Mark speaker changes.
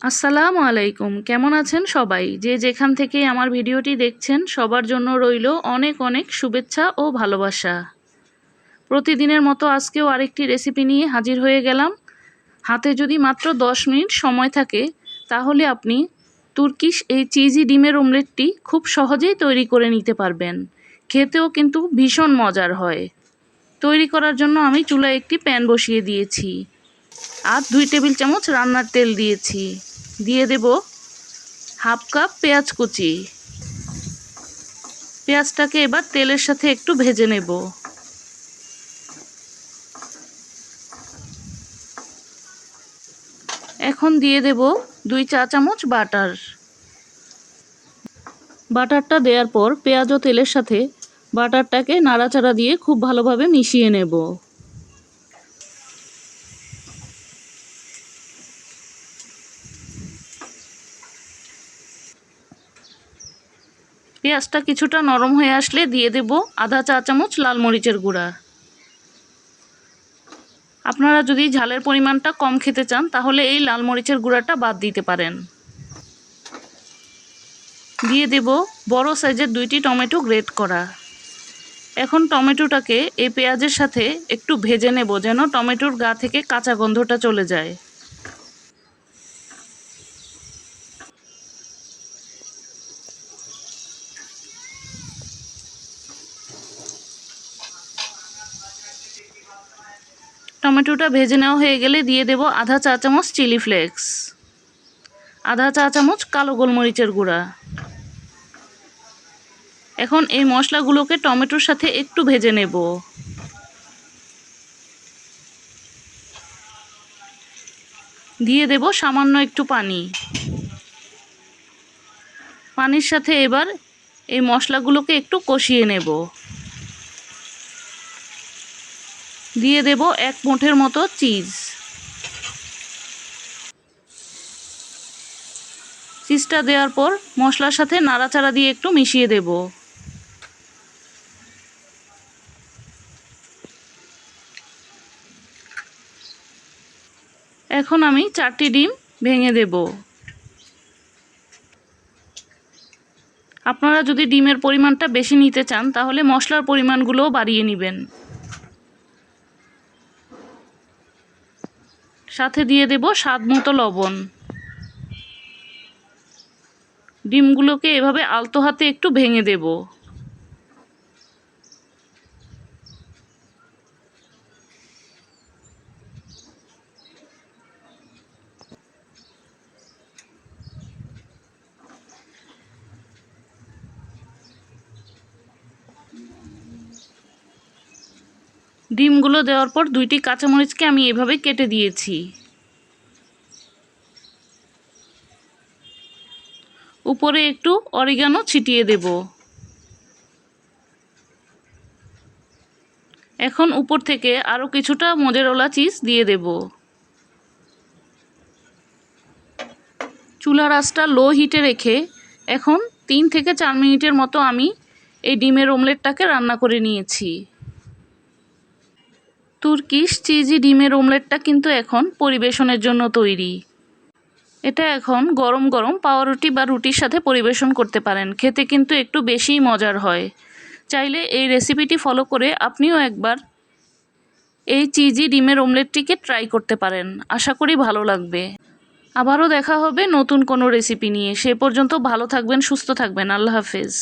Speaker 1: আসসালামু আলাইকুম। কেমন আছেন সবাই? যে যেখান থেকে আমার ভিডিওটি দেখছেন সবার জন্য রইল অনেক অনেক শুভেচ্ছা ও ভালোবাসা। প্রতিদিনের মতো আজকেও আরেকটি রেসিপি নিয়ে হাজির হয়ে গেলাম। হাতে যদি মাত্র 10 মিনিট সময় থাকে তাহলে আপনি তুর্কিশ এই চিজি ডিমের অমলেটটি খুব সহজেই তৈরি করে নিতে পারবেন। খেতেও কিন্তু ভীষণ মজার হয়। তৈরি করার জন্য আমি চুলায় একটি প্যান বসিয়ে দিয়েছি আর 2 টেবিল চামচ রান্নার তেল দিয়েছি। দিয়ে দেব হাফ কাপ পেঁয়াজ কুচি। পেঁয়াজটাকে এবার তেলের সাথে একটু ভেজে নেব। এখন দিয়ে দেব 2 চা চামচ বাটার। বাটারটা দেওয়ার পর পেঁয়াজ ও তেলের সাথে বাটারটাকে নাড়াচাড়া দিয়ে খুব ভালোভাবে মিশিয়ে নেব। পেঁয়াজটা কিছুটা নরম হয়ে আসলে দিয়ে দেব আধা চা চামচ লাল মরিচের গুঁড়া। আপনারা যদি ঝালের পরিমাণটা কম খেতে চান তাহলে এই লাল মরিচের গুঁড়াটা বাদ দিতে পারেন। দিয়ে দেব বড় সাইজের 2টি টমেটো গ্রেট করা। এখন টমেটোটাকে এই পেঁয়াজের সাথে একটু ভেজে নেব যেন টমেটোর গা থেকে কাঁচা গন্ধটা চলে যায়। টমেটোটা ভেজে নেওয়া হয়ে গেলে দিয়ে দেব আধা চা চামচ চিলি ফ্লেক্স, আধা চা চামচ কালো গোলমরিচের গুঁড়া। এখন এই মশলাগুলোকে টমেটোর সাথে একটু ভেজে নেব। দিয়ে দেব সামান্য একটু পানি। পানির সাথে এবার এই মশলাগুলোকে একটু কষিয়ে নেব। দিয়ে দেব 1 মুঠের মতো চিজ। চিজটা দেওয়ার পর মশলার সাথে নাড়াচাড়া দিয়ে একটু মিশিয়ে দেব। এখন আমি 4টি ডিম ভেঙে দেব। আপনারা যদি ডিমের পরিমাণটা বেশি নিতে চান তাহলে মশলার পরিমাণগুলোও বাড়িয়ে নেবেন। সাথে দিয়ে দেব স্বাদমতো লবণ। ডিমগুলোকে এভাবে আলতো হাতে একটু ভেঙে দেব। ডিমগুলো দেওয়ার পর 2টি কাঁচামরিচকে আমি এভাবে কেটে দিয়েছি। উপরে একটু অরিগানো ছিটিয়ে দেব। এখন উপর থেকে আরও কিছুটা মোজারেলা চিজ দিয়ে দেব। চুলার আঁচটা লো হিটে রেখে এখন 3 থেকে 4 মিনিটের মতো আমি এই ডিমের অমলেটটাকে রান্না করে নিয়েছি। তুর্কিশ চিজি ডিমের অমলেটটা কিন্তু এখন পরিবেশনের জন্য তৈরি। এটা এখন গরম গরম পাউরুটি বা রুটির সাথে পরিবেশন করতে পারেন। খেতে কিন্তু একটু বেশিই মজার হয়। চাইলে এই রেসিপিটি ফলো করে আপনিও একবার এই চিজি ডিমের অমলেটটিকে ট্রাই করতে পারেন। আশা করি ভালো লাগবে। আবারও দেখা হবে নতুন কোনো রেসিপি নিয়ে। সে পর্যন্ত ভালো থাকবেন, সুস্থ থাকবেন। আল্লাহ হাফেজ।